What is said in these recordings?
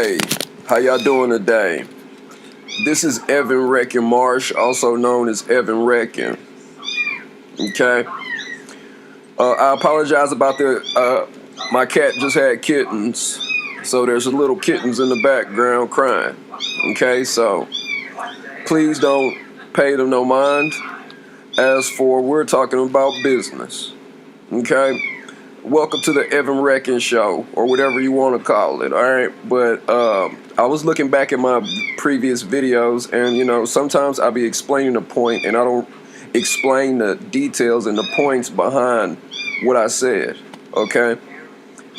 Hey, how y'all doing today? This is Evan Reckin Marsh, also known as Evan Reckin. Okay? I apologize about my cat just had kittens, so there's little kittens in the background crying. Okay, so please don't pay them no mind. As for, we're talking about business. Okay? Welcome to the Evan Reckin Show, or whatever you want to call it, alright? But I was looking back at my previous videos, and sometimes I'll be explaining a point, and I don't explain the details and the points behind what I said, okay?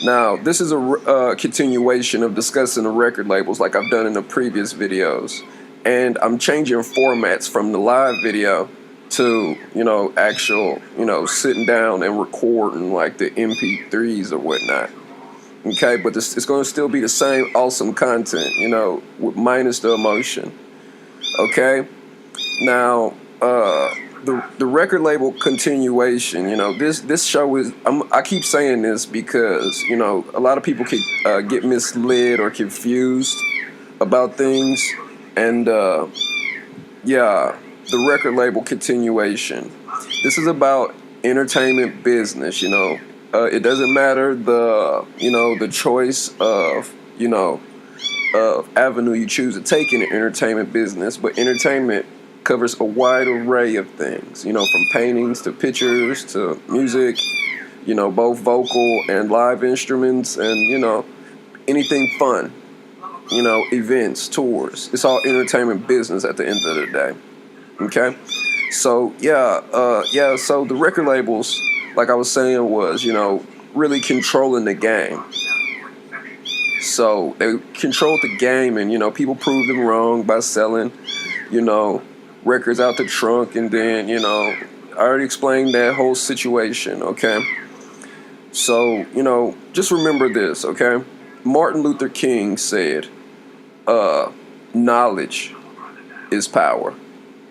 Now, this is a continuation of discussing the record labels like I've done in the previous videos, and I'm changing formats from the live video to actual sitting down and recording like the MP3s or whatnot. Okay, but it's going to still be the same awesome content, minus the emotion. Okay, now the record label continuation. This show is. I keep saying this because a lot of people can get misled or confused about things, and yeah. The record label continuation. This is about entertainment business, It doesn't matter the choice of avenue you choose to take in the entertainment business, but entertainment covers a wide array of things, from paintings to pictures to music, both vocal and live instruments, and anything fun, events, tours. It's all entertainment business at the end of the day. Okay, so so the record labels, like I was saying, was really controlling the game. So they controlled the game, and people proved them wrong by selling records out the trunk, and then I already explained that whole situation. Okay, so just remember this. Okay, Martin Luther King said, knowledge is power.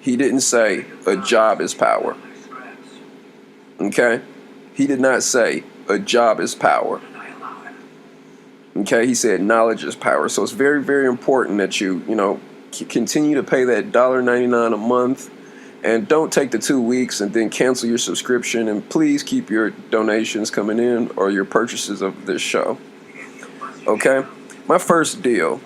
He didn't say a job is power. Okay? He did not say a job is power. Okay? He said knowledge is power. So it's very, very important that you, continue to pay that $1.99 a month, and don't take the 2 weeks and then cancel your subscription, and please keep your donations coming in or your purchases of this show. Okay? My first deal.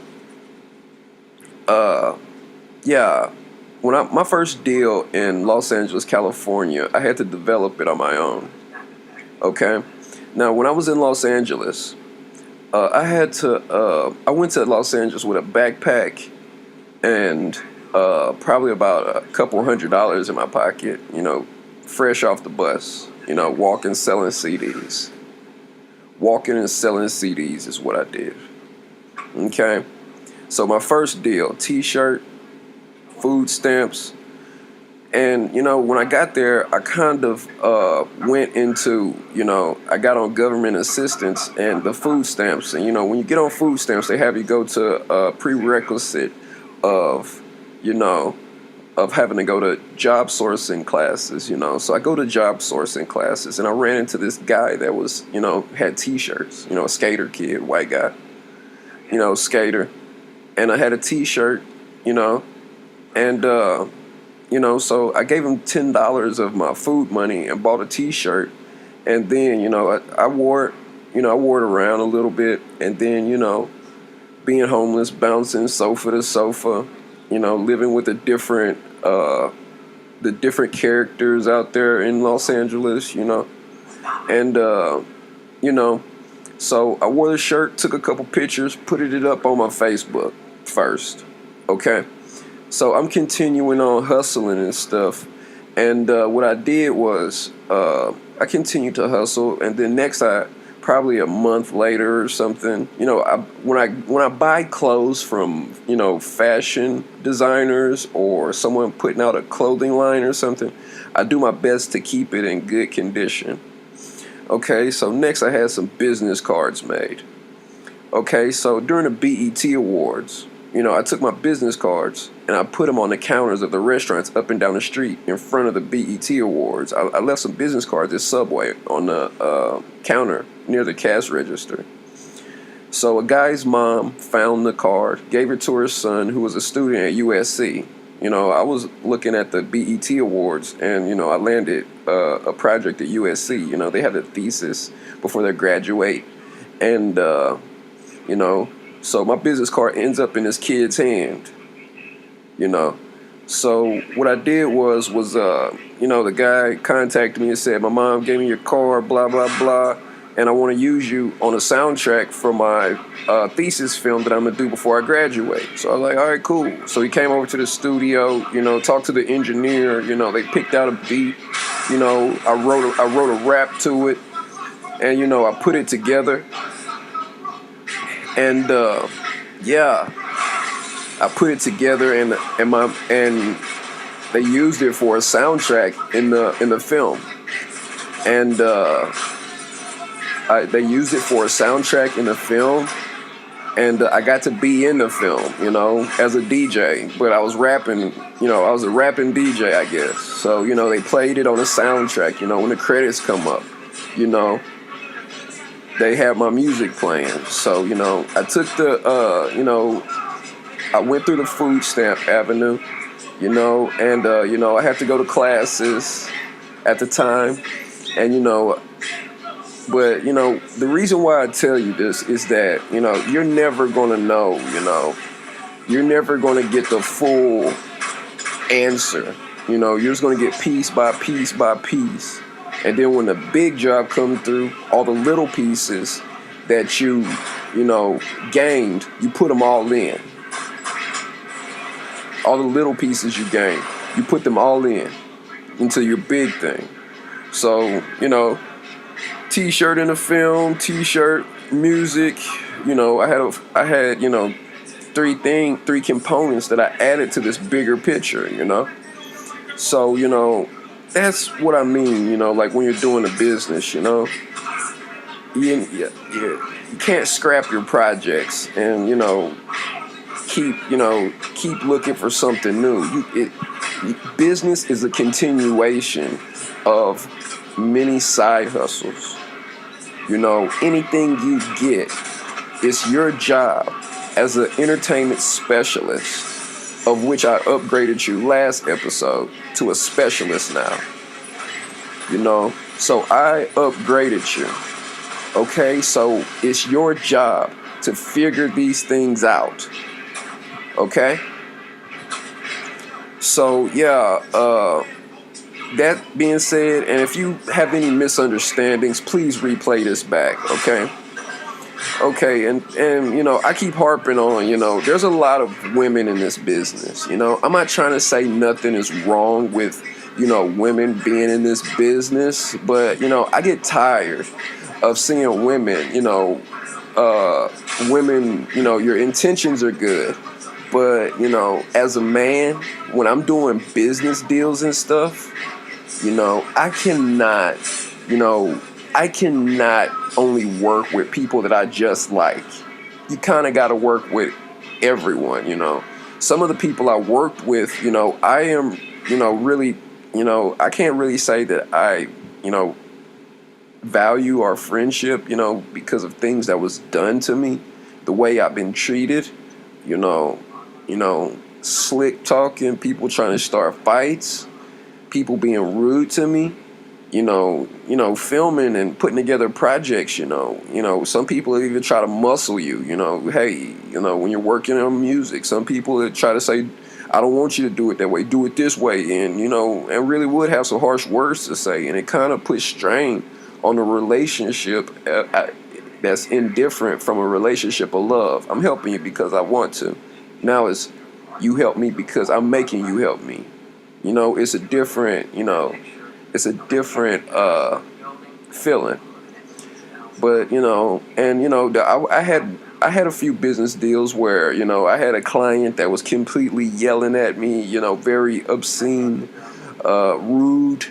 My first deal in Los Angeles, California, I had to develop it on my own. Okay? Now, when I was in Los Angeles, I went to Los Angeles with a backpack and probably about a couple $100 in my pocket, fresh off the bus, walking, selling CDs. Walking and selling CDs is what I did. Okay? So my first deal, T-shirt, food stamps, and when I got there, I kind of went into I got on government assistance and the food stamps, and when you get on food stamps, they have you go to a prerequisite of having to go to job sourcing classes, so I go to job sourcing classes, and I ran into this guy that was had T-shirts, a skater kid, white guy, skater, and I had a T-shirt, and so I gave him $10 of my food money and bought a T-shirt, and then I wore it, I wore it around a little bit, and then being homeless, bouncing sofa to sofa, living with the different characters out there in Los Angeles, and so I wore the shirt, took a couple pictures, put it up on my Facebook first. Okay. So I'm continuing on hustling and stuff, and what I did was I continued to hustle, and then probably a month later or something, when I buy clothes from fashion designers or someone putting out a clothing line or something, I do my best to keep it in good condition. Okay, so next I had some business cards made. Okay, so during the BET Awards, I took my business cards and I put them on the counters of the restaurants up and down the street in front of the BET Awards. I left some business cards at Subway on the counter near the cash register. So a guy's mom found the card, gave it to her son, who was a student at USC. I was looking at the BET Awards, and I landed a project at USC. They have a thesis before they graduate, and so my business card ends up in this kid's hand. you know. So what I did was the guy contacted me and said, my mom gave me your card, blah, blah, blah, and I want to use you on a soundtrack for my thesis film that I'm going to do before I graduate. So I was like, all right, cool. So he came over to the studio, talked to the engineer, they picked out a beat, I wrote a rap to it, and, I put it together. And, I put it together, and they used it for a soundtrack in the film, and they used it for a soundtrack in the film, and I got to be in the film, as a DJ. But I was rapping, I was a rapping DJ, I guess. So they played it on a soundtrack. When the credits come up, they have my music playing. So I took I went through the food stamp avenue, and I had to go to classes at the time, and but the reason why I tell you this is that you're never gonna know, you're never gonna get the full answer, you're just gonna get piece by piece by piece, and then when the big job comes through, all the little pieces that you gained, you put them all in. All the little pieces you gain, you put them all in into your big thing. So, T-shirt in the film, T-shirt, music, I had three components that I added to this bigger picture, So, that's what I mean, like when you're doing a business, you can't scrap your projects and, keep looking for something new. Business is a continuation of many side hustles. Anything you get, it's your job as an entertainment specialist, of which I upgraded you last episode to a specialist now. So I upgraded you. Okay, so it's your job to figure these things out. Okay? So, that being said, and if you have any misunderstandings, please replay this back, okay? Okay, and I keep harping on, there's a lot of women in this business, I'm not trying to say nothing is wrong with, women being in this business, but, I get tired of seeing women, your intentions are good. But, as a man, when I'm doing business deals and stuff, I cannot only work with people that I just like. You kind of got to work with everyone, Some of the people I worked with, I am, really, I can't really say that I, value our friendship, because of things that was done to me, the way I've been treated, slick talking, people trying to start fights, people being rude to me, filming and putting together projects, some people even try to muscle you, hey, when you're working on music, some people try to say, I don't want you to do it that way, do it this way, and, and really would have some harsh words to say, and it kind of puts strain on a relationship that's indifferent from a relationship of love. I'm helping you because I want to. Now it's you help me because I'm making you help me. It's a different, feeling. But, I had a few business deals where, I had a client that was completely yelling at me, very obscene, rude,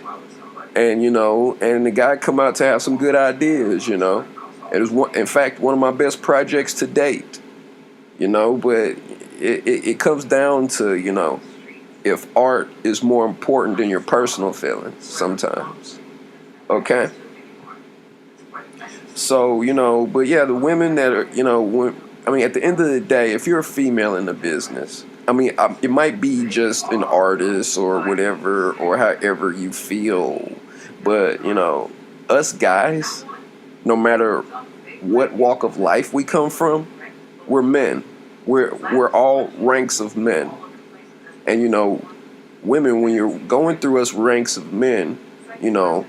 and, and the guy come out to have some good ideas, It was, in fact, one of my best projects to date, but it comes down to, if art is more important than your personal feelings sometimes. Okay? So, but yeah, the women that are, I mean, at the end of the day, if you're a female in the business, I mean, it might be just an artist or whatever, or however you feel. But, us guys, no matter what walk of life we come from, we're men. We're all ranks of men. And, women, when you're going through us ranks of men, you know,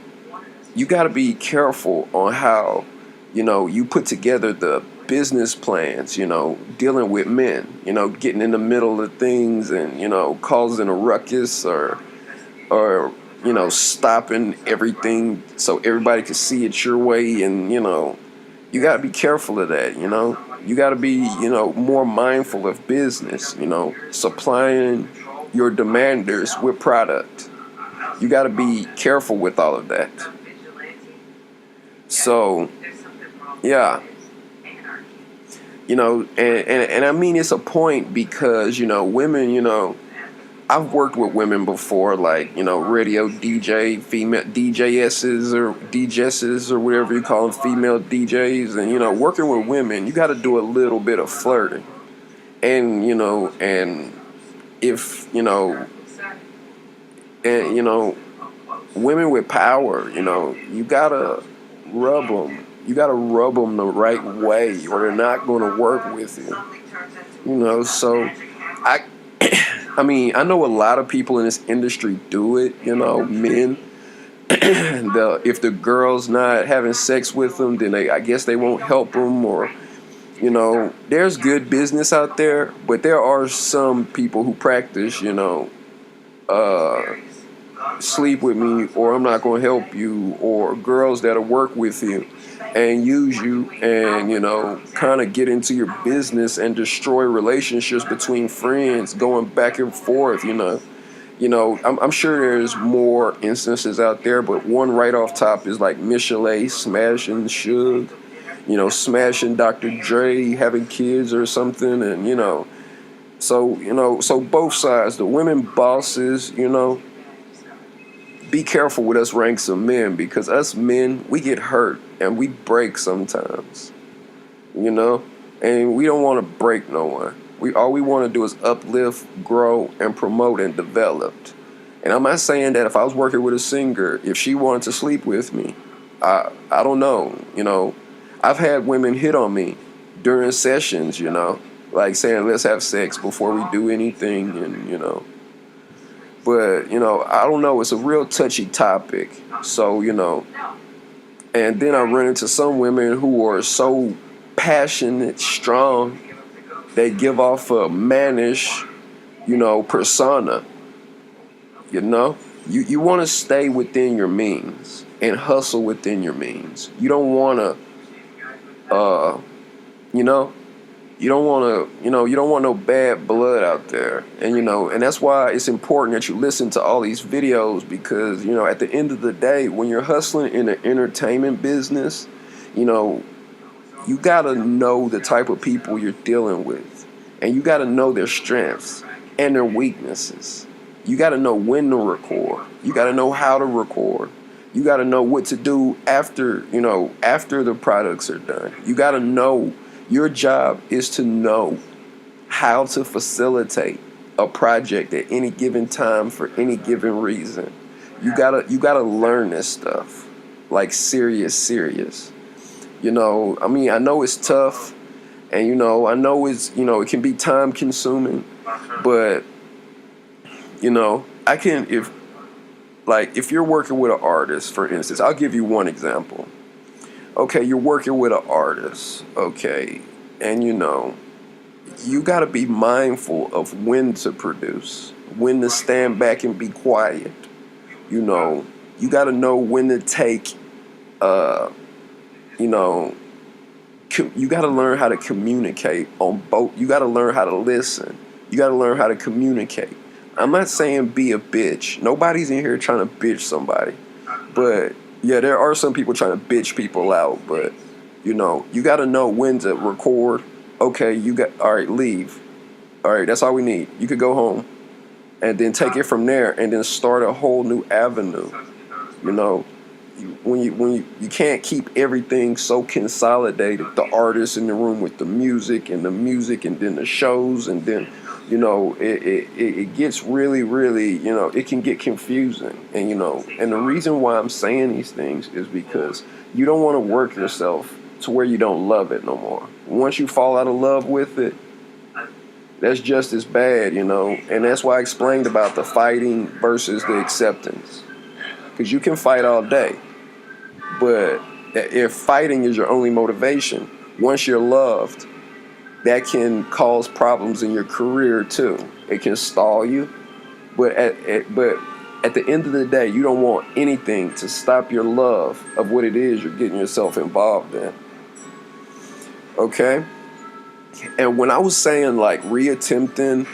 you got to be careful on how, you put together the business plans, dealing with men, getting in the middle of things and, causing a ruckus or, stopping everything so everybody can see it your way. And, you got to be careful of that, You got to be, more mindful of business, supplying your demanders with product. You got to be careful with all of that. So, yeah, and I mean, it's a point because, women, I've worked with women before, like, radio DJ, female DJSs or DJsses or whatever you call them, female DJs. And, working with women, you got to do a little bit of flirting. And, and if, women with power, you got to rub them. You got to rub them the right way or they're not going to work with you. So I mean, I know a lot of people in this industry do it, men. If the girl's not having sex with them, then I guess they won't help them, or, there's good business out there, but there are some people who practice, sleep with me, or I'm not going to help you, or girls that'll work with you and use you and, kind of get into your business and destroy relationships between friends going back and forth, I'm sure there's more instances out there, but one right off top is like Michelle smashing Suge, smashing Dr. Dre, having kids or something, and, so both sides, the women bosses, be careful with us ranks of men, because us men, we get hurt and we break sometimes, and we don't want to break no one. All we want to do is uplift, grow, and promote and develop. And I'm not saying that if I was working with a singer, if she wanted to sleep with me, I don't know, I've had women hit on me during sessions, like saying, let's have sex before we do anything, and, but, I don't know, it's a real touchy topic. So, and then I run into some women who are so passionate, strong, they give off a mannish, persona. You want to stay within your means and hustle within your means. You don't want to, you don't want to, you don't want no bad blood out there. And, and that's why it's important that you listen to all these videos, because, at the end of the day, when you're hustling in the entertainment business, you got to know the type of people you're dealing with. And you got to know their strengths and their weaknesses. You got to know when to record. You got to know how to record. You got to know what to do after, after the products are done. You got to know. Your job is to know how to facilitate a project at any given time for any given reason. You gotta learn this stuff, like serious. I mean, I know it's tough, and I know it's it can be time consuming, but if you're working with an artist, for instance, I'll give you one example. Okay, you're working with an artist, okay, and you got to be mindful of when to produce, when to stand back and be quiet. You got to know when to take, you got to learn how to communicate on both. You got to learn how to listen. You got to learn how to communicate. I'm not saying be a bitch. Nobody's in here trying to bitch somebody, but yeah, there are some people trying to bitch people out, but, you got to know when to record. Okay, all right, leave. All right, that's all we need. You could go home and then take it from there and then start a whole new avenue. you can't keep everything so consolidated, the artists in the room with the music and then the shows, and then it gets really, it can get confusing. And the reason why I'm saying these things is because you don't want to work yourself to where you don't love it no more. Once you fall out of love with it, that's just as bad. And that's why I explained about the fighting versus the acceptance, because you can fight all day, but if fighting is your only motivation, once you're loved, that can cause problems in your career too. It can stall you, but at the end of the day, you don't want anything to stop your love of what it is you're getting yourself involved in. Okay? And when I was saying like reattempting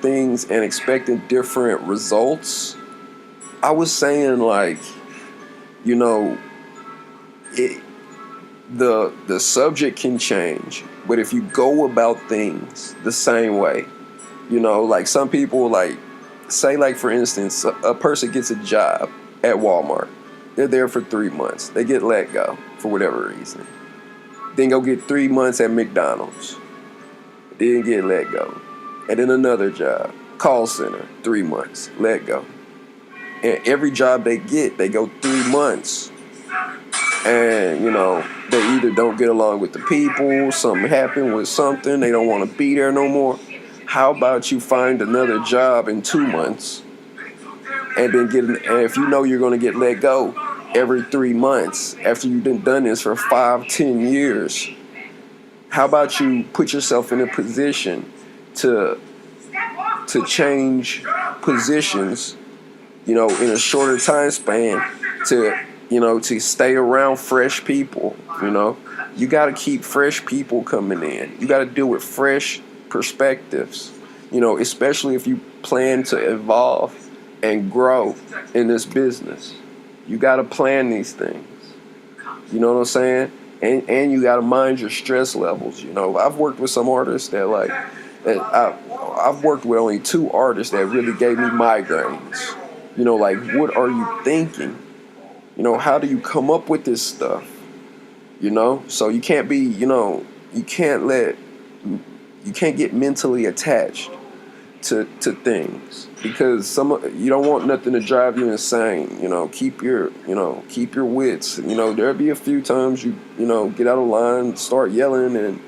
things and expecting different results, I was saying like, it, the subject can change, but if you go about things the same way, like some people, like say, like for instance, a person gets a job at Walmart. They're there for 3 months. They get let go for whatever reason. Then go get 3 months at McDonald's. Then get let go. And then another job, call center, 3 months, let go. And every job they get, they go 3 months. And, they either don't get along with the people, something happened with something, they don't want to be there no more. How about you find another job in 2 months, and then and if you know you're going to get let go every 3 months after you've been done this for 5-10 years, how about you put yourself in a position to change positions, in a shorter time span, to stay around fresh people. You got to keep fresh people coming in. You got to deal with fresh perspectives, especially if you plan to evolve and grow in this business. You got to plan these things. You know what I'm saying? And you got to mind your stress levels. I've worked with some artists that I've worked with only 2 artists that really gave me migraines. Like, what are you thinking? How do you come up with this stuff? So you can't be, you can't get mentally attached to things, because you don't want nothing to drive you insane. Keep your wits. There'll be a few times you get out of line, start yelling and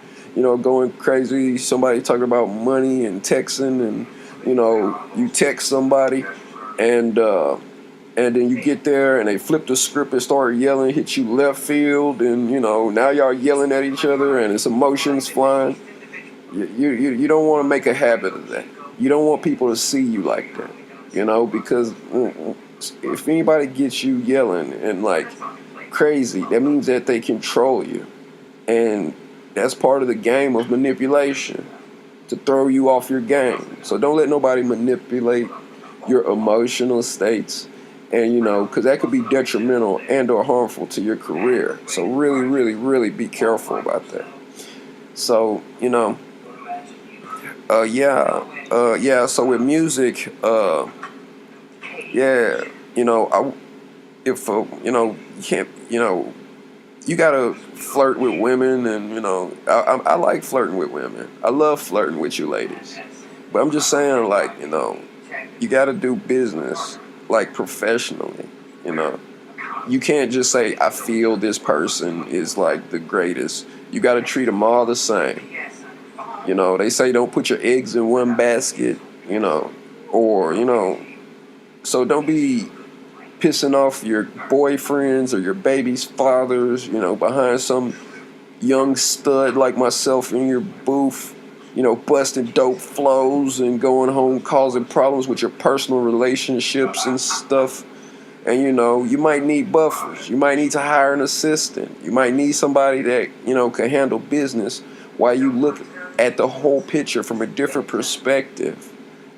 going crazy. Somebody talking about money and texting, and you text somebody, and then you get there and they flip the script and start yelling, hit you left field, and now y'all yelling at each other and it's emotions flying. You don't want to make a habit of that. You don't want people to see you like that, because if anybody gets you yelling and like crazy, that means that they control you, and that's part of the game of manipulation, to throw you off your game. So don't let nobody manipulate your emotional states. And because that could be detrimental and or harmful to your career. So really be careful about that. So so with music, you can't, you gotta flirt with women, and I like flirting with women. I love flirting with you ladies, but I'm just saying, like, you gotta do business like professionally. You can't just say, I feel this person is like the greatest. You got to treat them all the same. They say don't put your eggs in one basket, so don't be pissing off your boyfriends or your baby's fathers, behind some young stud like myself in your booth, busting dope flows and going home causing problems with your personal relationships and stuff. And, you might need buffers. You might need to hire an assistant. You might need somebody that, can handle business while you look at the whole picture from a different perspective.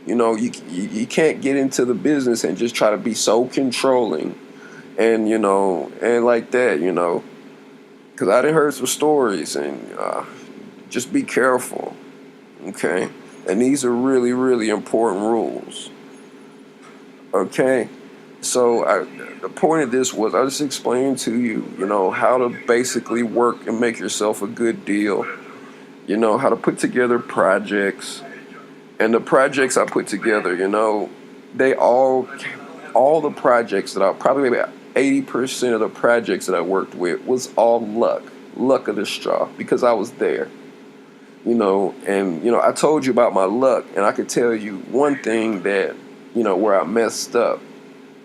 You can't get into the business and just try to be so controlling and, and like that, because I done heard some stories, and just be careful, okay? And these are really important rules, okay? The point of this was I was explaining to you, how to basically work and make yourself a good deal. How to put together projects. And the projects I put together, they all the projects that probably maybe 80% of the projects that I worked with was all luck of the straw, because I was there. I told you about my luck, and I could tell you one thing that, where I messed up.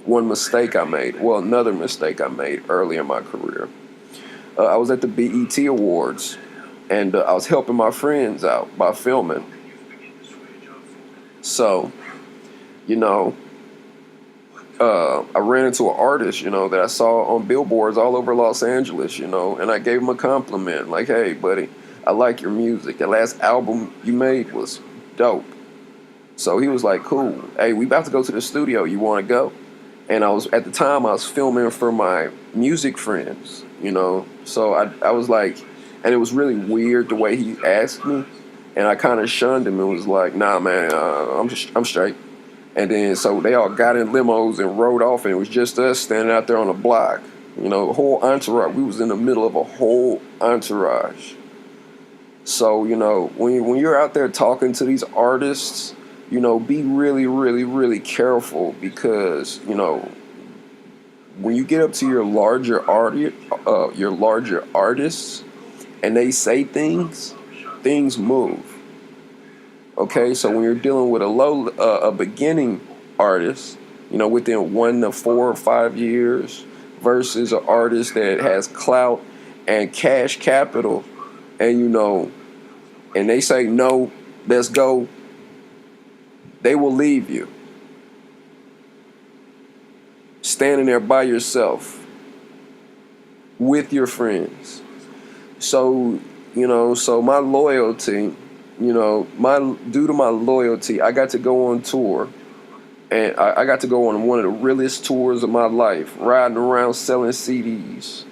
One mistake I made. Well, another mistake I made early in my career. I was at the BET Awards, and I was helping my friends out by filming. So, I ran into an artist, that I saw on billboards all over Los Angeles, and I gave him a compliment, like, "Hey, buddy, I like your music. The last album you made was dope." So he was like, "Cool. Hey, we about to go to the studio. You want to go?" And at the time, I was filming for my music friends, So I was like, and it was really weird the way he asked me, and I kind of shunned him and was like, "Nah, man, I'm straight." And then so they all got in limos and rode off, and it was just us standing out there on the block, a whole entourage. We was in the middle of a whole entourage. So when you're out there talking to these artists, be really, really, really careful, because, when you get up to your larger artists, and they say things move. Okay, so when you're dealing with a beginning artist, within 1 to 4 or 5 years, versus an artist that has clout and cash capital, and and they say no, let's go, they will leave you standing there by yourself with your friends. So, so my loyalty, due to my loyalty, I got to go on tour, and I got to go on one of the realest tours of my life, riding around selling CDs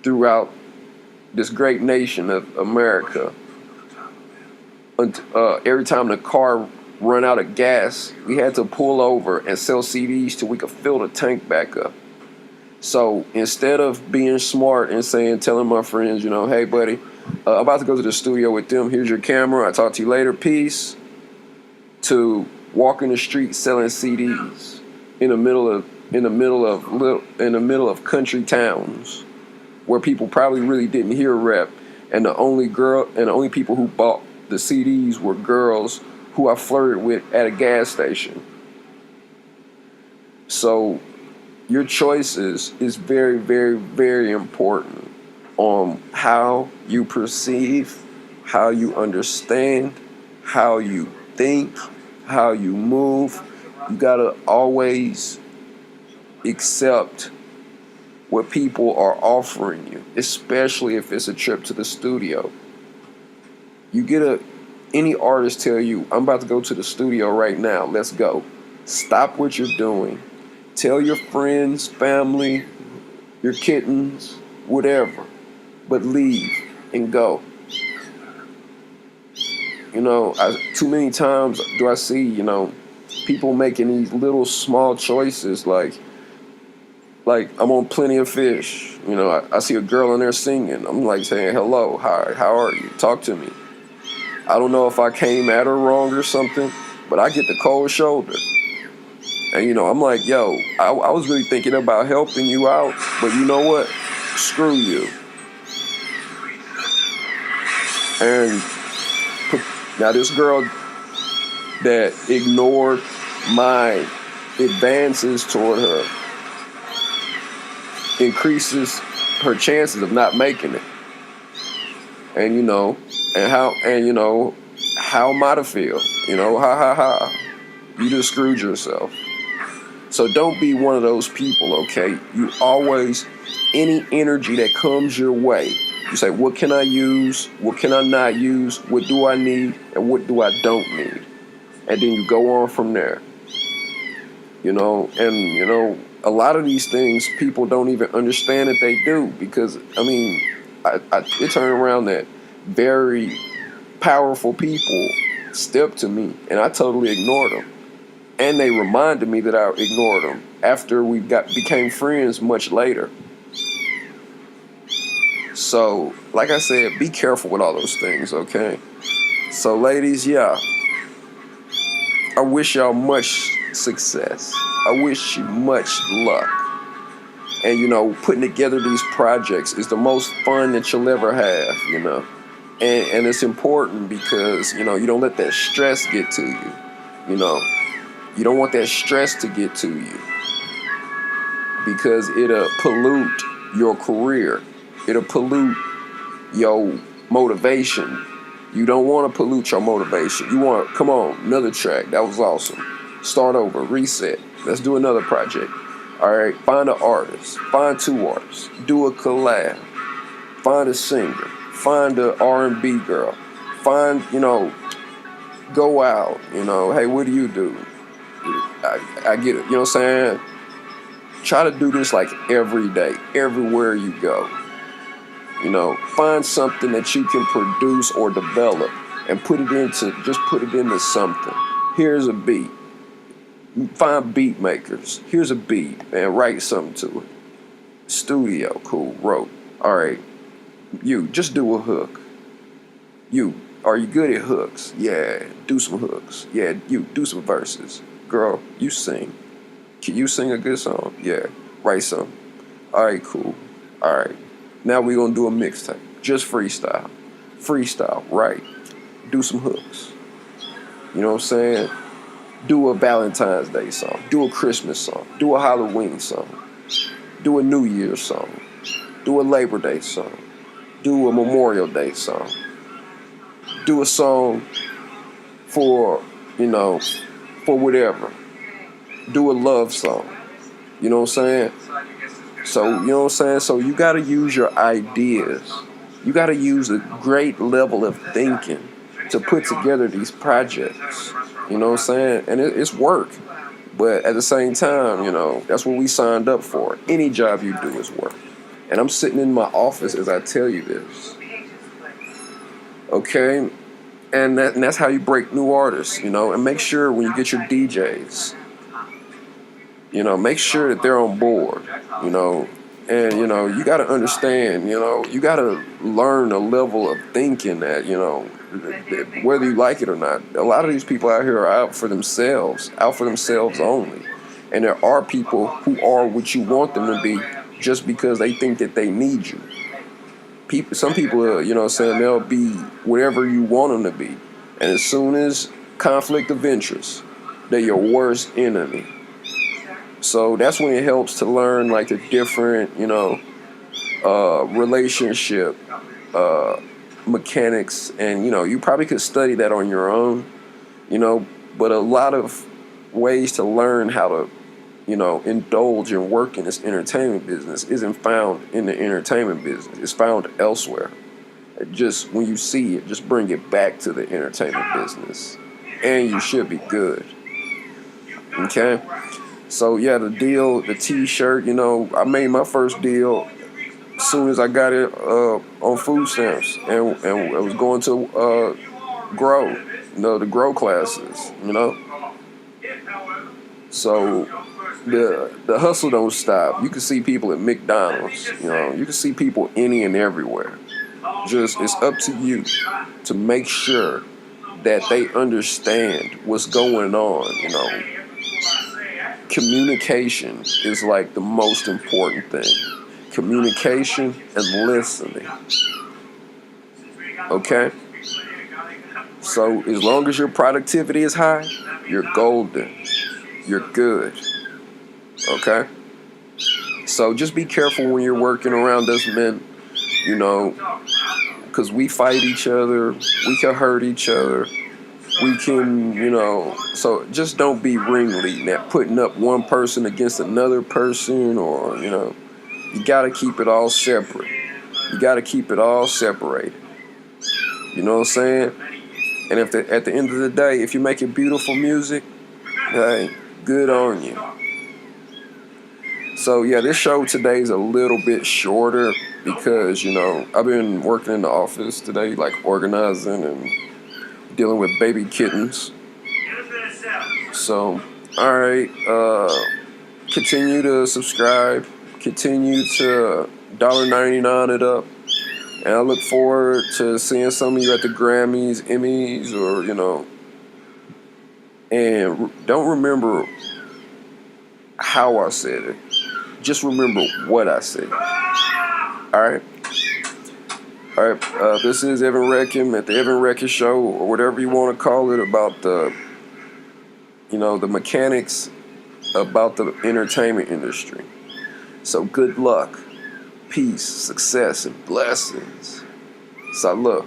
throughout this great nation of America. Every time the car run out of gas, we had to pull over and sell CDs till we could fill the tank back up. So instead of being smart and telling my friends, "Hey, buddy, I'm about to go to the studio with them. Here's your camera. I'll talk to you later. Peace," to walking the street selling CDs in the middle of country towns where people probably really didn't hear rap, and the only people who bought the CDs were girls who I flirted with at a gas station. So your choices is very, very, very important on how you perceive, how you understand, how you think, how you move. You gotta always accept what people are offering you, especially if it's a trip to the studio. You get any artist tell you, "I'm about to go to the studio right now, let's go." Stop what you're doing. Tell your friends, family, your kittens, whatever, but leave and go. Too many times do I see, people making these little small choices, like I'm on Plenty of Fish. I see a girl in there singing. I'm like saying, "Hello, hi, how are you? Talk to me." I don't know if I came at her wrong or something, but I get the cold shoulder. And I'm like, "Yo, I was really thinking about helping you out, but you know what? Screw you." And now this girl that ignored my advances toward her increases her chances of not making it. And how am I to feel? Ha. You just screwed yourself. So don't be one of those people, okay? You always, any energy that comes your way, you say, "What can I use? What can I not use? What do I need? And what do I don't need?" And then you go on from there. A lot of these things people don't even understand that they do, because, it turned around that very powerful people stepped to me, and I totally ignored them. And they reminded me that I ignored them. after we became friends much later. So, like I said, be careful with all those things, okay? So, ladies, yeah, I wish y'all much success. I wish you much luck. And, putting together these projects is the most fun that you'll ever have. And it's important because, you don't let that stress get to you. You don't want that stress to get to you because it'll pollute your career. It'll pollute your motivation. You don't want to pollute your motivation. You want, come on, another track. That was awesome. Start over, reset. Let's do another project. All right, find an artist. Find 2 artists. Do a collab. Find a singer. Find a R&B girl. Find, go out. Hey, what do you do? I get it. You know what I'm saying? Try to do this like every day, everywhere you go. Find something that you can produce or develop and put it into something. Here's a beat. Find beat makers. Here's a beat and write something to it. Studio, cool, wrote. All right, you just do a hook. Are you good at hooks? Yeah, do some hooks. Yeah, you do some verses. Girl, you sing. Can you sing a good song? Yeah, write something. All right, cool. All right. Now we're going to do a mixtape. Just freestyle. Freestyle, right. Do some hooks. You know what I'm saying? Do a Valentine's Day song. Do a Christmas song. Do a Halloween song. Do a New Year's song. Do a Labor Day song. Do a Memorial Day song. Do a song for, for whatever. Do a love song. You know what I'm saying? So you got to use your ideas. You got to use a great level of thinking to put together these projects. You know what I'm saying? And it's work. But at the same time, that's what we signed up for. Any job you do is work. And I'm sitting in my office as I tell you this. Okay? And that's how you break new artists, and make sure when you get your DJs, make sure that they're on board, and, you got to understand, you got to learn a level of thinking that, whether you like it or not. A lot of these people out here are out for themselves only. And there are people who are what you want them to be just because they think that they need you. Some people, they'll be whatever you want them to be. And as soon as conflict of interest, they're your worst enemy. So that's when it helps to learn like the different, relationship mechanics. And, you probably could study that on your own, but a lot of ways to learn how to, indulge and work in this entertainment business isn't found in the entertainment business. It's found elsewhere. Just when you see it, just bring it back to the entertainment business, and you should be good. Okay? So yeah, the deal, the T-shirt, I made my first deal as soon as I got it on food stamps, and I was going to grow, the grow classes, So the hustle don't stop. You can see people at McDonald's, you can see people any and everywhere. Just it's up to you to make sure that they understand what's going on, Communication is like the most important thing. Communication and listening. Okay? So as long as your productivity is high, you're golden. You're good. Okay? So just be careful when you're working around us men, because we fight each other, we can hurt each other, we can, so just don't be ringleading that, putting up one person against another person, or, you got to keep it all separate. You got to keep it all separated. You know what I'm saying? And if at the end of the day, if you're making beautiful music, hey, good on you. So yeah, this show today is a little bit shorter because, I've been working in the office today, like organizing and dealing with baby kittens. So, all right, Continue to subscribe. Continue to $1.99 it up. And I look forward to seeing some of you at the Grammys, Emmys, or, and don't remember how I said it. Just remember what I said. Alright? Alright, this is Evan Reckin at the Evan Reckin Show, or whatever you want to call it, about the mechanics about the entertainment industry. So good luck, peace, success, and blessings. Salut.